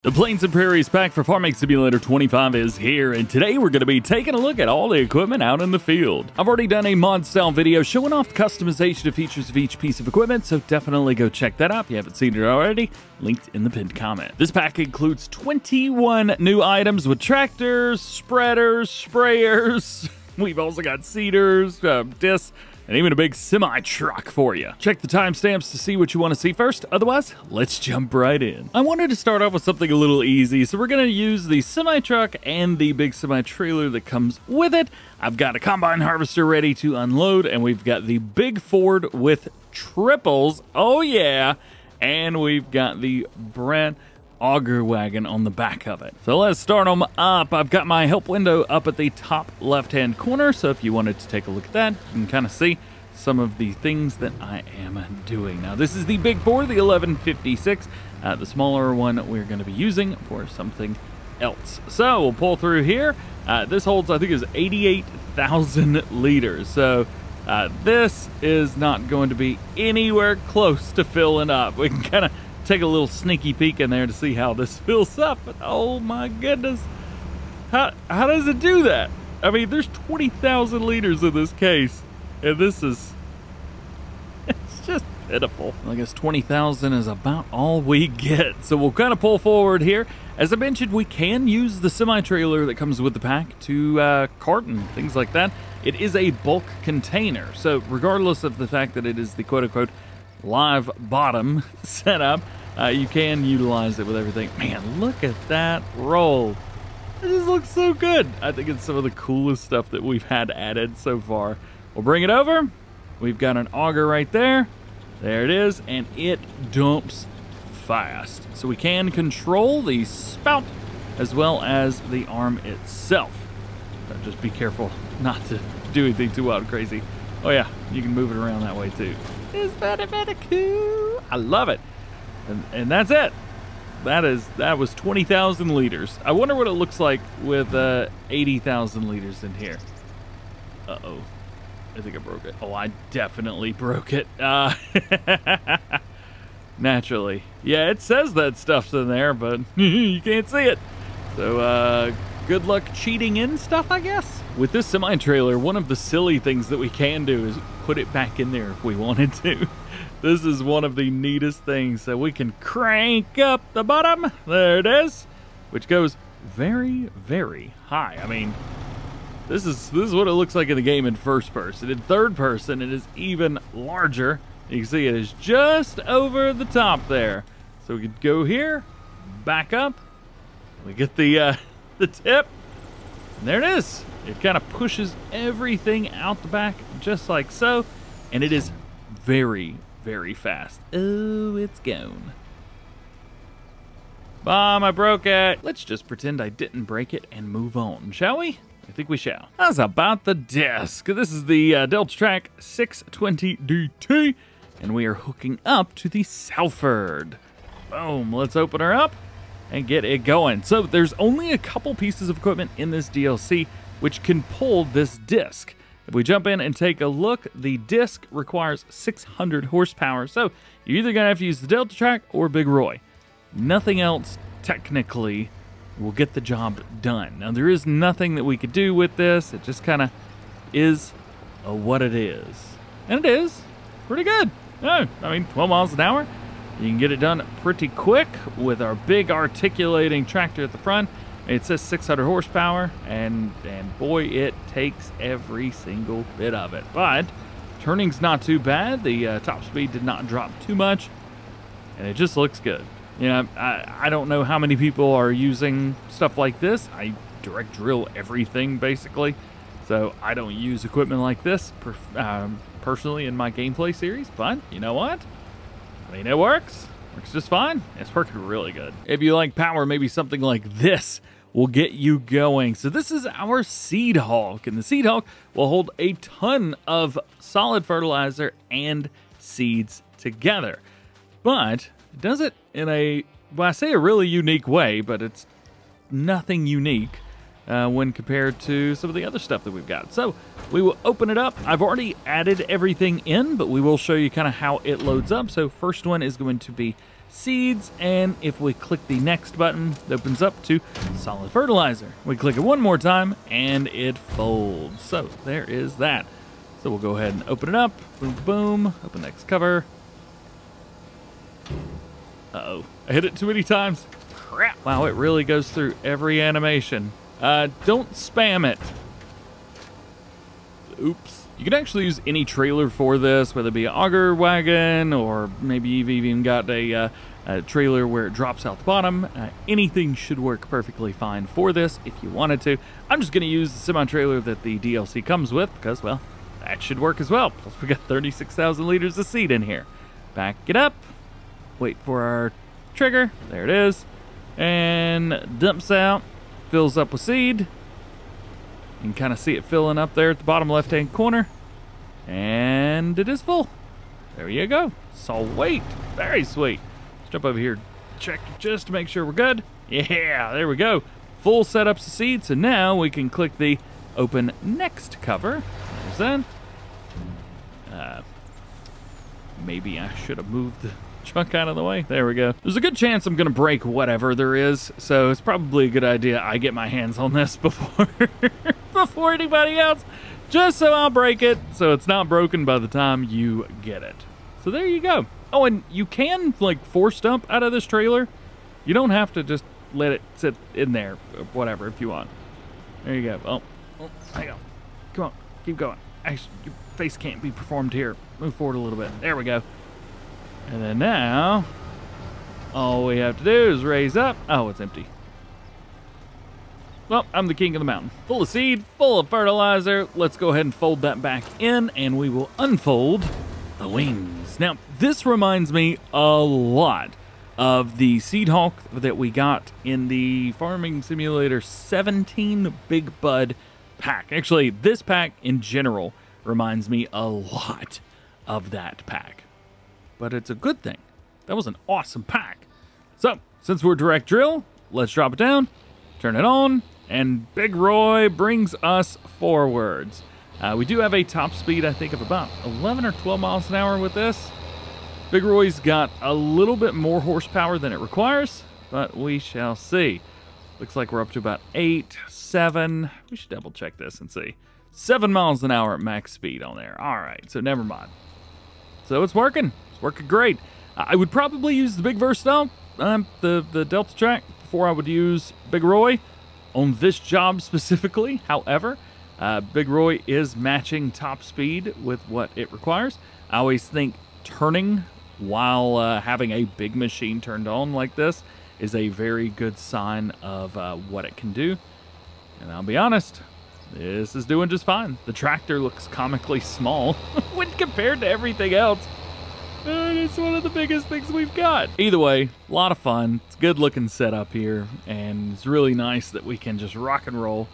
The Plains and Prairies pack for Farming Simulator 25 is here, and today we're going to be taking a look at all the equipment out in the field. I've already done a mod-style video showing off the customization of features of each piece of equipment, so definitely go check that out if you haven't seen it already, linked in the pinned comment. This pack includes 21 new items with tractors, spreaders, sprayers. We've also got seeders, discs, and even a big semi-truck for you. Check the timestamps to see what you want to see first. Otherwise, let's jump right in. I wanted to start off with something a little easy, so we're going to use the semi-truck and the big semi-trailer that comes with it. I've got a combine harvester ready to unload, and we've got the big Ford with triples. Oh yeah! And we've got the brand auger wagon on the back of it. So let's start them up. I've got my help window up at the top left-hand corner, so if you wanted to take a look at that, you can kind of see some of the things that I am doing. Now, this is the big Ford, the 1156. The smaller one we're going to be using for something else. So we'll pull through here. This holds, I think, is 88,000 liters. So this is not going to be anywhere close to filling up. We can kind of take a little sneaky peek in there to see how this fills up, but oh my goodness, how does it do that? I mean, there's 20,000 liters in this case, and this is, it's just pitiful. I guess 20,000 is about all we get, so we'll kind of pull forward here. As I mentioned, we can use the semi-trailer that comes with the pack to carton, things like that. It is a bulk container, so regardless of the fact that it is the quote-unquote live bottom setup, you can utilize it with everything. Man, look at that roll. It just looks so good. I think it's some of the coolest stuff that we've had added so far. We'll bring it over. We've got an auger right there. There it is, and it dumps fast. So we can control the spout as well as the arm itself. But just be careful not to do anything too wild crazy. Oh yeah, you can move it around that way too. It's very, very cool. I love it. And that's it. That was 20,000 liters. I wonder what it looks like with 80,000 liters in here. Uh-oh. I think I broke it. Oh, I definitely broke it. Naturally. Yeah, it says that stuff's in there, but you can't see it. So, good luck cheating in stuff, I guess. With this semi-trailer, one of the silly things that we can do is put it back in there if we wanted to. This is one of the neatest things. So we can crank up the bottom. There it is, which goes very, very high. I mean, this is what it looks like in the game in first person. In third person, it is even larger. You can see it is just over the top there. So we could go here, back up. We get the tip, and there it is. It kind of pushes everything out the back just like so, and it is very, very fast. Oh, it's gone. Bomb, I broke it. Let's just pretend I didn't break it and move on, shall we? I think we shall. How's about the disc? This is the DeltaTrack 620 DT, and we are hooking up to the Salford. Boom, let's open her up and get it going. So there's only a couple pieces of equipment in this DLC which can pull this disc. If we jump in and take a look, the disc requires 600 horsepower, so you're either going to have to use the DeltaTrack or Big Roy. Nothing else, technically, will get the job done. Now, there is nothing that we could do with this. It just kind of is what it is. And it is pretty good. I mean, 12 miles an hour. You can get it done pretty quick with our big articulating tractor at the front. It says 600 horsepower, and boy, it takes every single bit of it. But turning's not too bad. The top speed did not drop too much, and it just looks good. You know, I don't know how many people are using stuff like this. I direct drill everything, basically, so I don't use equipment like this personally in my gameplay series, but you know what? I mean, it works. Works just fine. It's working really good. If you like power, maybe something like this will get you going. So this is our Seed Hawk, and the Seed Hawk will hold a ton of solid fertilizer and seeds together. But it does it in a, well, I say a really unique way, but it's nothing unique when compared to some of the other stuff that we've got. So we will open it up. I've already added everything in, but we will show you kind of how it loads up. So first one is going to be seeds, and if we click the next button, it opens up to solid fertilizer. We click it one more time and it folds. So there is that. So we'll go ahead and open it up. Boom, boom. Open next cover. Uh-oh. I hit it too many times. Crap. Wow, it really goes through every animation. Don't spam it. Oops. You can actually use any trailer for this, whether it be an auger wagon, or maybe you've even got a trailer where it drops out the bottom. Anything should work perfectly fine for this if you wanted to. I'm just going to use the semi-trailer that the DLC comes with because, well, that should work as well. Plus, we got 36,000 liters of seed in here. Back it up. Wait for our trigger. There it is. And dumps out. Fills up with seed. You can kind of see it filling up there at the bottom left-hand corner. And it is full. There you go. Sweet. Very sweet. Let's jump over here. Check just to make sure we're good. Yeah, there we go. Full setups of seed. So now we can click the open next cover. There's that. Maybe I should have moved the truck out of the way. There we go. There's a good chance I'm going to break whatever there is, so it's probably a good idea I get my hands on this before before anybody else, just so I'll break it so it's not broken by the time you get it. So there you go. Oh, and you can like force dump out of this trailer. You don't have to just let it sit in there or whatever if you want. There you go. Oh, hang on. Come on, keep going. Actually, your face can't be performed here. Move forward a little bit. There we go. And then now, all we have to do is raise up. Oh, it's empty. Well, I'm the king of the mountain. Full of seed, full of fertilizer. Let's go ahead and fold that back in, and we will unfold the wings. Now, this reminds me a lot of the Seed Hawk that we got in the Farming Simulator 17 Big Bud pack. Actually, this pack in general reminds me a lot of that pack. But it's a good thing. That was an awesome pack. So, since we're direct drill, let's drop it down, turn it on, and Big Roy brings us forwards. We do have a top speed, I think, of about 11 or 12 miles an hour with this. Big Roy's got a little bit more horsepower than it requires, but we shall see. Looks like we're up to about 8, 7. We should double check this and see. 7 miles an hour at max speed on there. All right, so never mind. So it's working. It's working great. I would probably use the Big Versatile, the Delta Track, before I would use Big Roy on this job specifically. However, Big Roy is matching top speed with what it requires. I always think turning while having a big machine turned on like this is a very good sign of what it can do. And I'll be honest, this is doing just fine. The tractor looks comically small when compared to everything else. And it's one of the biggest things we've got. Either way, a lot of fun. It's a good looking setup here, and it's really nice that we can just rock and roll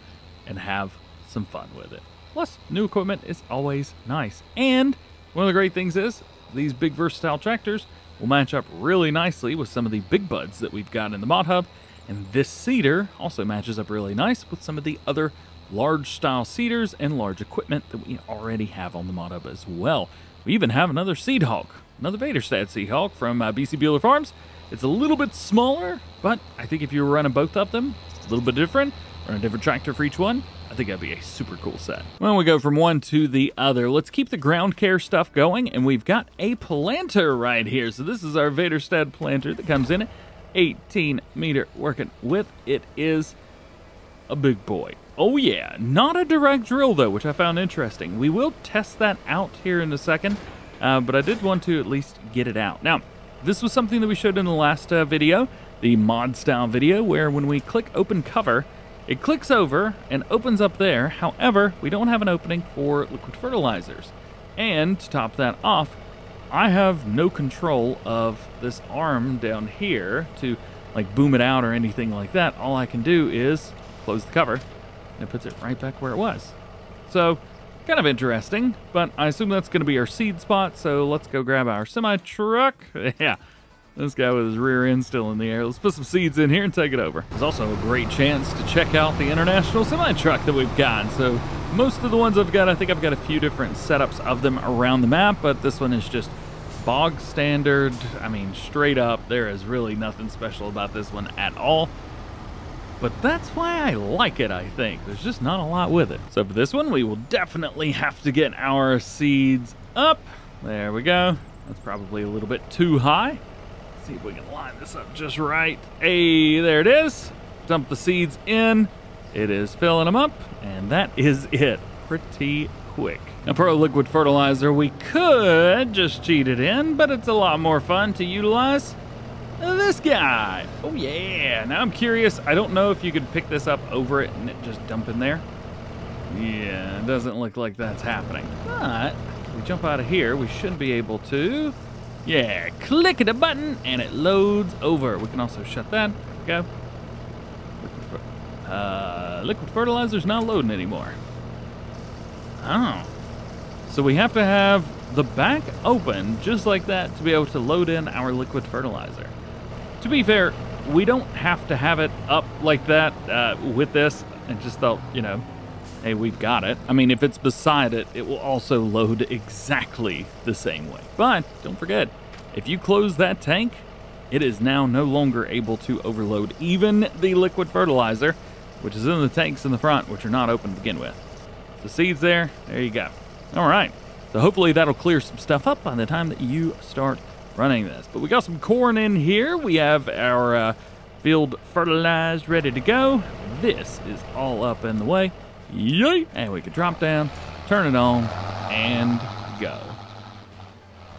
and have some fun with it. Plus, new equipment is always nice. And one of the great things is these big versatile tractors will match up really nicely with some of the big buds that we've got in the mod hub. And this seeder also matches up really nice with some of the other large style seeders and large equipment that we already have on the mod hub as well. We even have another Seed Hawk, another Vaderstad Seed Hawk from BC Bueller Farms. It's a little bit smaller, but I think if you were running both of them, a little bit different, run a different tractor for each one, I think that'd be a super cool set. Well, we go from one to the other. Let's keep the ground care stuff going, and we've got a planter right here. So this is our Vaderstad planter that comes in at 18 meter working with. It is a big boy. Oh yeah, not a direct drill though, which I found interesting. We will test that out here in a second, but I did want to at least get it out. Now, this was something that we showed in the last video, the mod style video, where when we click open cover, it clicks over and opens up there. However, we don't have an opening for liquid fertilizers. And to top that off, I have no control of this arm down here to like boom it out or anything like that. All I can do is close the cover, and it puts it right back where it was. So, kind of interesting, but I assume that's going to be our seed spot, so let's go grab our semi-truck. Yeah, this guy with his rear end still in the air. Let's put some seeds in here and take it over. There's also a great chance to check out the international semi-truck that we've got. So, most of the ones I've got, I think I've got a few different setups of them around the map, but this one is just bog standard. I mean, straight up, there is really nothing special about this one at all. But that's why I like it, I think. There's just not a lot with it. So for this one, we will definitely have to get our seeds up. There we go. That's probably a little bit too high. Let's see if we can line this up just right. Hey, there it is. Dump the seeds in. It is filling them up, and that is it. Pretty quick. Now for a liquid fertilizer, we could just cheat it in, but it's a lot more fun to utilize this guy. Oh yeah. Now I'm curious, I don't know if you could pick this up over it and it just dump in there. Yeah, it doesn't look like that's happening. But if we jump out of here, we should be able to. Yeah, click the button and it loads over. We can also shut that. Go. Liquid fertilizer's not loading anymore. Oh. So we have to have the back open just like that to be able to load in our liquid fertilizer. To be fair, we don't have to have it up like that with this. I just thought, you know, hey, we've got it. I mean, if it's beside it, it will also load exactly the same way. But don't forget, if you close that tank, it is now no longer able to overload even the liquid fertilizer, which is in the tanks in the front, which are not open to begin with. The seeds there you go. All right, so hopefully that'll clear some stuff up by the time that you start running this. But we got some corn in here. We have our field fertilized, ready to go. This is all up in the way. Yay! And we can drop down, turn it on, and go.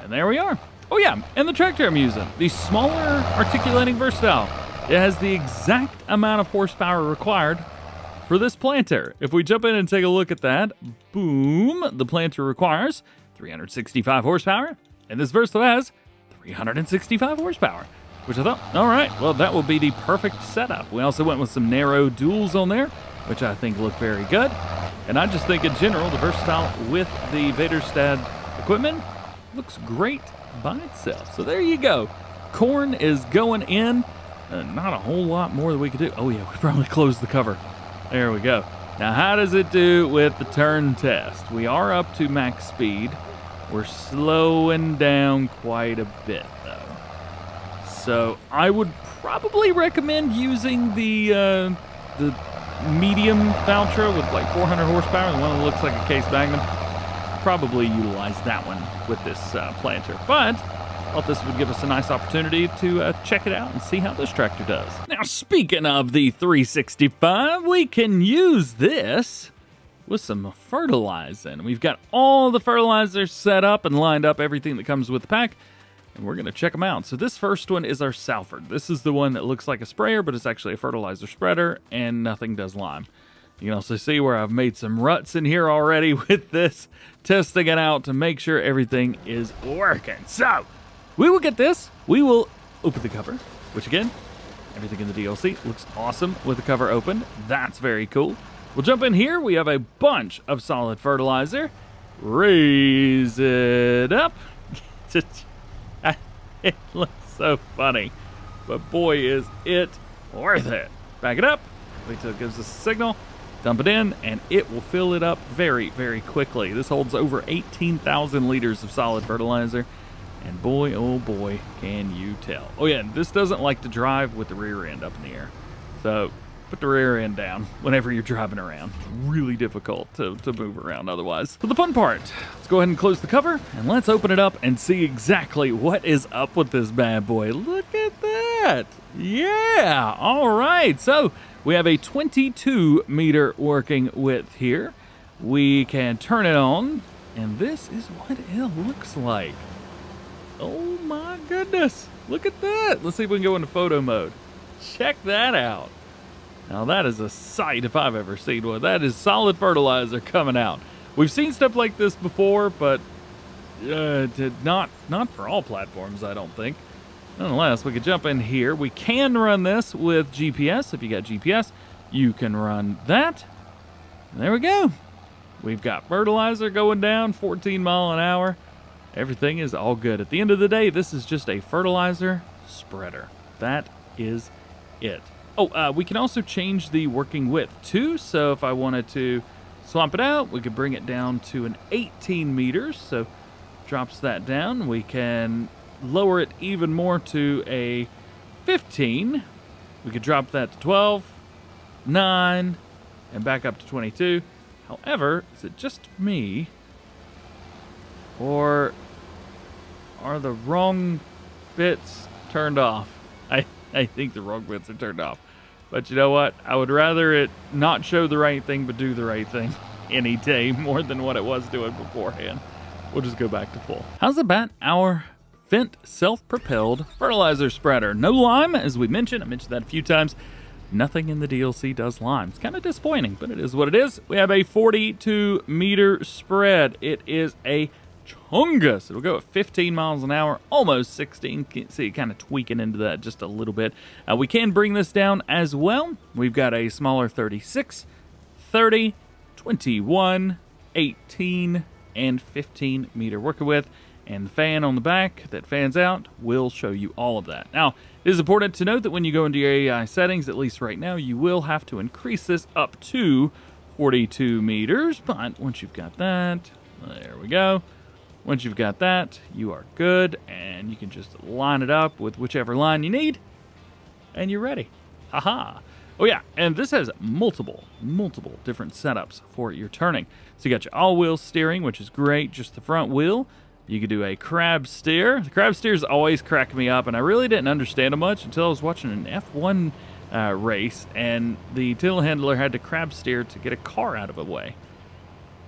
And there we are. Oh yeah, and the tractor I'm using, the smaller articulating versatile. It has the exact amount of horsepower required for this planter. If we jump in and take a look at that, boom, the planter requires 365 horsepower, and this versatile has 365 horsepower, which I thought, all right, well, that will be the perfect setup. We also went with some narrow duals on there, which I think look very good. And I just think in general, the versatile with the Vaderstad equipment looks great by itself. So there you go. Corn is going in. Not a whole lot more that we could do. Oh yeah, we probably closed the cover. There we go. Now how does it do with the turn test? We are up to max speed. We're slowing down quite a bit though. So I would probably recommend using the medium Valtra with like 400 horsepower, the one that looks like a Case Magnum. Probably utilize that one with this planter. But I thought this would give us a nice opportunity to check it out and see how this tractor does. Now, speaking of the 365, we can use this with some fertilizing. We've got all the fertilizers set up and lined up, everything that comes with the pack, and we're going to check them out. So this first one is our Salford. This is the one that looks like a sprayer, but it's actually a fertilizer spreader, and nothing does lime. You can also see where I've made some ruts in here already with this, testing it out to make sure everything is working. So we will get this. We will open the cover, which again, everything in the DLC looks awesome with the cover open. That's very cool. We'll jump in here. We have a bunch of solid fertilizer. Raise it up. It looks so funny, but boy, is it worth it. Back it up. Wait till it gives us a signal. Dump it in, and it will fill it up very, very quickly. This holds over 18,000 liters of solid fertilizer. And boy, oh boy, can you tell. Oh yeah, this doesn't like to drive with the rear end up in the air. So put the rear end down whenever you're driving around. It's really difficult to move around otherwise. So the fun part, let's go ahead and close the cover and let's open it up and see exactly what is up with this bad boy. Look at that. Yeah, all right. So we have a 22 meter working width here. We can turn it on, and this is what it looks like. Oh my goodness, look at that. Let's see if we can go into photo mode. Check that out. Now that is a sight if I've ever seen one. That is solid fertilizer coming out. We've seen stuff like this before, but not for all platforms, I don't think. Nonetheless, we could jump in here. We can run this with GPS. If you got GPS, you can run that. And there we go. We've got fertilizer going down, 14 mile an hour. Everything is all good. At the end of the day, this is just a fertilizer spreader. That is it. Oh, we can also change the working width too. So if I wanted to swap it out, we could bring it down to an 18 meters. So drops that down. We can lower it even more to a 15. We could drop that to 12, 9, and back up to 22. However, is it just me, or are the wrong bits turned off? I think the wrong bits are turned off. But you know what? I would rather it not show the right thing but do the right thing any day more than what it was doing beforehand. We'll just go back to full. How's about our Fendt self-propelled fertilizer spreader? No lime, as we mentioned. I mentioned that a few times. Nothing in the DLC does lime. It's kind of disappointing, but it is what it is. We have a 42-meter spread. It is a Chungus. It'll go at 15 miles an hour, almost 16. See, kind of tweaking into that just a little bit. We can bring this down as well. We've got a smaller 36, 30, 21, 18, and 15 meter working with. And the fan on the back that fans out will show you all of that. Now, it is important to note that when you go into your AI settings, at least right now, you will have to increase this up to 42 meters. But once you've got that, there we go. Once you've got that, you are good, and you can just line it up with whichever line you need, and you're ready. Haha. Oh yeah, and this has multiple different setups for your turning. So you got your all-wheel steering, which is great, just the front wheel. You could do a crab steer. The crab steers always crack me up, and I really didn't understand them much until I was watching an F1 race, and the telehandler had to crab steer to get a car out of the way.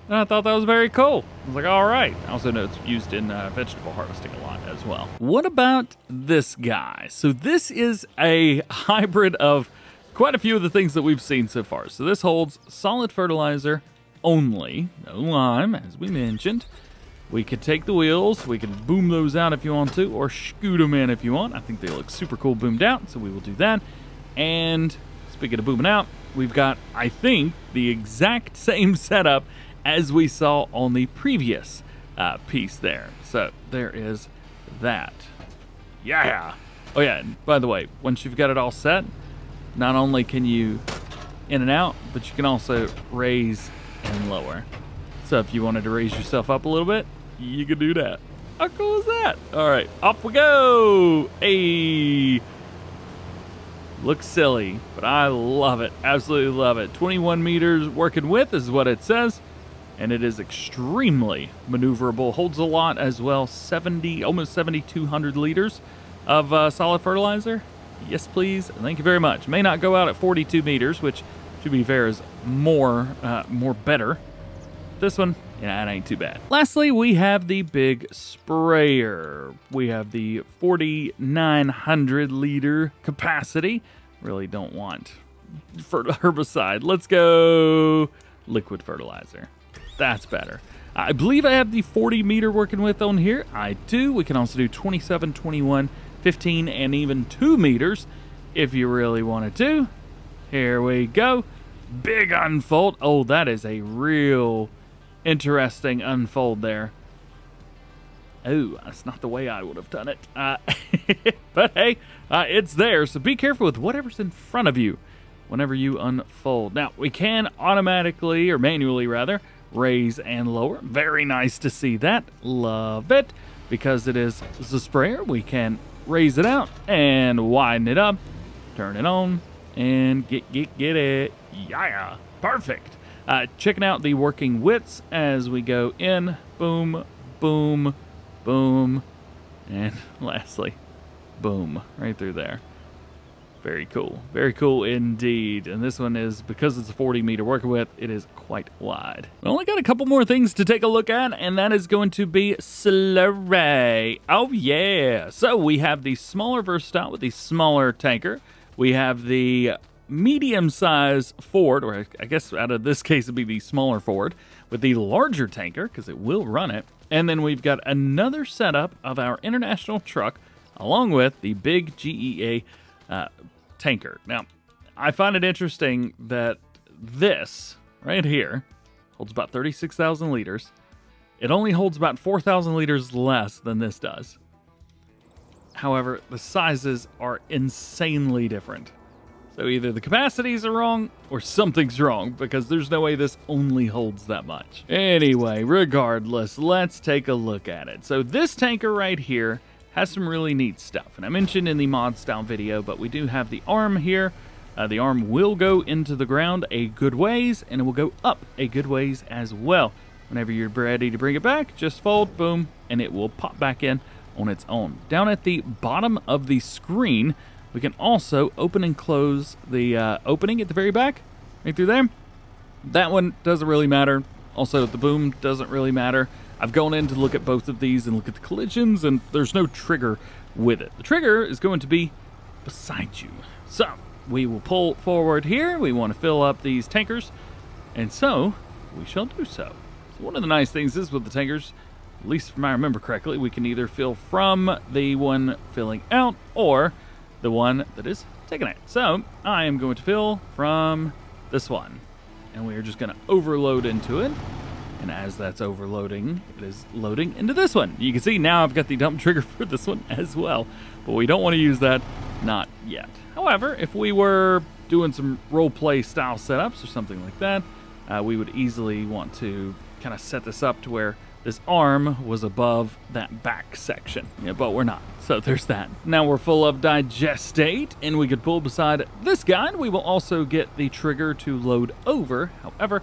And I thought that was very cool. I was like, all right. I also know it's used in vegetable harvesting a lot as well. What about this guy? So this is a hybrid of quite a few of the things that we've seen so far. So this holds solid fertilizer only, no lime, as we mentioned. We could take the wheels, we can boom those out if you want to, or scoot them in if you want. I think they look super cool boomed out, so we will do that. And speaking of booming out, we've got, I think, the exact same setup as we saw on the previous piece there. So there is that. Yeah. Oh yeah, and by the way, once you've got it all set, not only can you in and out, but you can also raise and lower. So if you wanted to raise yourself up a little bit, you could do that. How cool is that? All right, off we go. Hey. Looks silly, but I love it. Absolutely love it. 21 meters working with is what it says. And it is extremely maneuverable. Holds a lot as well. Almost 7,200 liters of solid fertilizer. Yes, please. Thank you very much. May not go out at 42 meters, which, to be fair, is more better. This one, yeah, it ain't too bad. Lastly, we have the big sprayer. We have the 4,900 liter capacity. Really don't want herbicide. Let's go liquid fertilizer. That's better. I believe I have the 40 meter working with on here. I do. We can also do 27, 21, 15, and even 2 meters if you really wanted to. Here we go. Big unfold. Oh, that is a real interesting unfold there. Oh, that's not the way I would have done it. But hey, it's there. So be careful with whatever's in front of you whenever you unfold. Now, we can automatically, or manually rather, raise and lower. Very nice to see that. Love it. Because it is the sprayer, we can raise it out and widen it up, turn it on, and get it. Yeah, perfect. Checking out the working widths as we go in. Boom, boom, boom, and lastly, boom, right through there. Very cool indeed. And this one is, because it's a 40 meter working width, it is quite wide. We only got a couple more things to take a look at, and that is going to be slurry. Oh yeah. So we have the smaller Versatile with the smaller tanker. We have the medium-sized Ford, or I guess out of this case it'd be the smaller Ford, with the larger tanker, because it will run it. And then we've got another setup of our international truck, along with the big GEA tanker. Now, I find it interesting that this right here holds about 36,000 liters. It only holds about 4,000 liters less than this does. However, the sizes are insanely different. So either the capacities are wrong or something's wrong, because there's no way this only holds that much. Anyway, regardless, let's take a look at it. So this tanker right here has some really neat stuff. And I mentioned in the mod style video, but we do have the arm here. The arm will go into the ground a good ways, and it will go up a good ways as well. Whenever you're ready to bring it back, just fold, boom, and it will pop back in on its own. Down at the bottom of the screen, we can also open and close the opening at the very back, right through there. That one doesn't really matter. Also, the boom doesn't really matter. I've gone in to look at both of these and look at the collisions, and there's no trigger with it. The trigger is going to be beside you. So, we will pull forward here. We want to fill up these tankers, and so we shall do so. So one of the nice things is with the tankers, at least if I remember correctly, we can either fill from the one filling out or the one that is taking it. So I am going to fill from this one, and we are just going to overload into it. And as that's overloading, it is loading into this one. You can see now I've got the dump trigger for this one as well, but we don't want to use that, not yet. However, if we were doing some roleplay style setups or something like that, we would easily want to kind of set this up to where this arm was above that back section, yeah, but we're not. So there's that. Now we're full of digestate, and we could pull beside this guy, and we will also get the trigger to load over. However,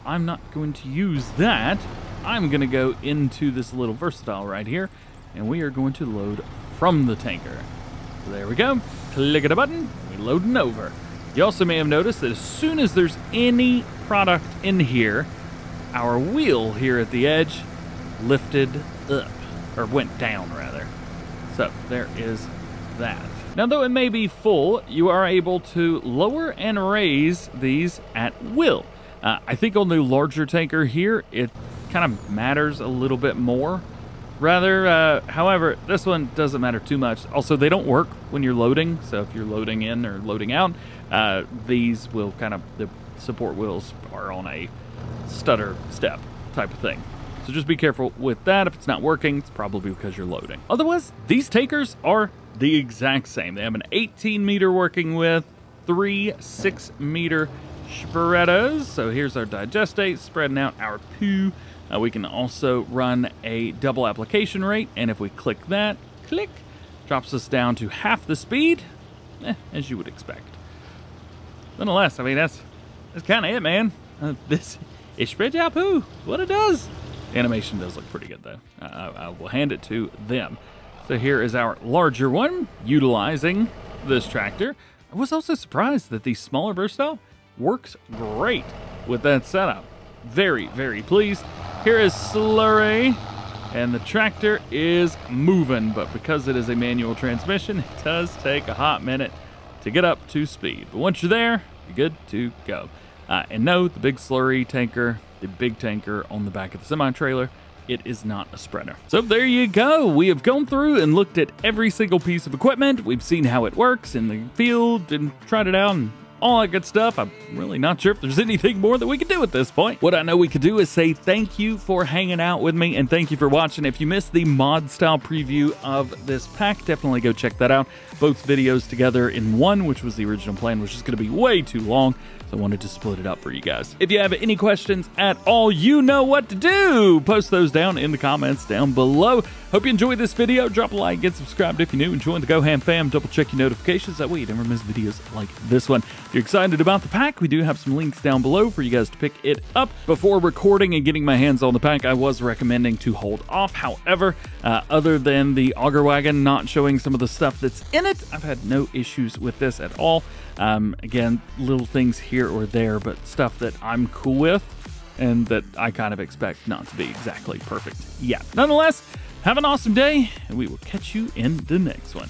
I'm not going to use that. I'm going to go into this little versatile right here, and we are going to load from the tanker. So there we go. Click at a button. We're loading over. You also may have noticed that as soon as there's any product in here, our wheel here at the edge lifted up, or went down rather. So there is that. Now, though it may be full, you are able to lower and raise these at will. I think on the larger tanker here, it kind of matters a little bit more. However, this one doesn't matter too much. Also, they don't work when you're loading. So if you're loading in or loading out, these will the support wheels are on a stutter step type of thing. So just be careful with that. If it's not working, it's probably because you're loading. Otherwise, these tankers are the exact same. They have an 18-meter working width, 3 6-meter spreaders. So here's our digestate, spreading out our poo. We can also run a double application rate, and if we click that, drops us down to half the speed, as you would expect. Nonetheless, I mean, that's kind of it, man. It spreads out poo. What it does. The animation does look pretty good, though. I will hand it to them. So here is our larger one, utilizing this tractor. I was also surprised that the smaller Versatile works great with that setup. Very, very pleased. Here is Slurry, and the tractor is moving, but because it is a manual transmission, it does take a hot minute to get up to speed. But once you're there, you're good to go. And no, the big slurry tanker, the big tanker on the back of the semi-trailer, it is not a spreader. So there you go. We have gone through and looked at every single piece of equipment. We've seen how it works in the field and tried it out and all that good stuff. I'm really not sure if there's anything more that we could do at this point. What I know we could do is say thank you for hanging out with me, and thank you for watching. If you missed the mod style preview of this pack, definitely go check that out. Both videos together in one, which was the original plan, which is going to be way too long. So I wanted to split it up for you guys. If you have any questions at all, you know what to do. Post those down in the comments down below. Hope you enjoyed this video. Drop a like, get subscribed if you're new, and join the GoHam fam. Double check your notifications. That way you never miss videos like this one. If you're excited about the pack, we do have some links down below for you guys to pick it up. Before recording and getting my hands on the pack, I was recommending to hold off. However, other than the auger wagon not showing some of the stuff that's in it, I've had no issues with this at all. Again, little things here or there, but stuff that I'm cool with and that I kind of expect not to be exactly perfect yet. Nonetheless, have an awesome day, and we will catch you in the next one.